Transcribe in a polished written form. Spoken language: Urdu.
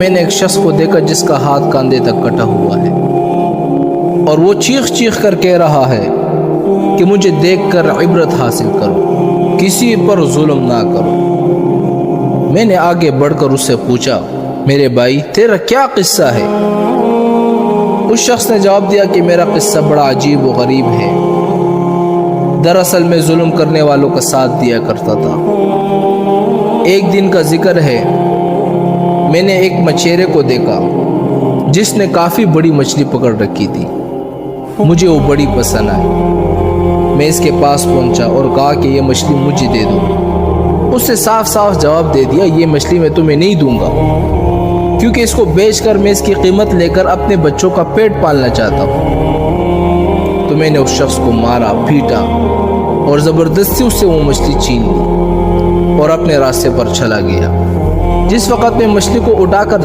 میں نے ایک شخص کو دیکھا جس کا ہاتھ کاندھے تک کٹا ہوا ہے اور وہ چیخ چیخ کر کہہ رہا ہے کہ مجھے دیکھ کر عبرت حاصل کرو، کسی پر ظلم نہ کرو۔ میں نے آگے بڑھ کر اس سے پوچھا، میرے بھائی تیرا کیا قصہ ہے؟ اس شخص نے جواب دیا کہ میرا قصہ بڑا عجیب و غریب ہے۔ دراصل میں ظلم کرنے والوں کا ساتھ دیا کرتا تھا۔ ایک دن کا ذکر ہے، میں نے ایک مچھیرے کو دیکھا جس نے کافی بڑی مچھلی پکڑ رکھی تھی۔ مجھے وہ بڑی پسند آئی۔ میں اس کے پاس پہنچا اور کہا کہ یہ مچھلی مجھے دے دو۔ اس نے صاف صاف جواب دے دیا، یہ مچھلی میں تمہیں نہیں دوں گا، کیونکہ اس کو بیچ کر میں اس کی قیمت لے کر اپنے بچوں کا پیٹ پالنا چاہتا ہوں۔ تو میں نے اس شخص کو مارا، پیٹا اور زبردستی اس سے وہ مچھلی چھین لی اور اپنے راستے پر چلا گیا۔ جس وقت میں مچھلی کو اٹھا کر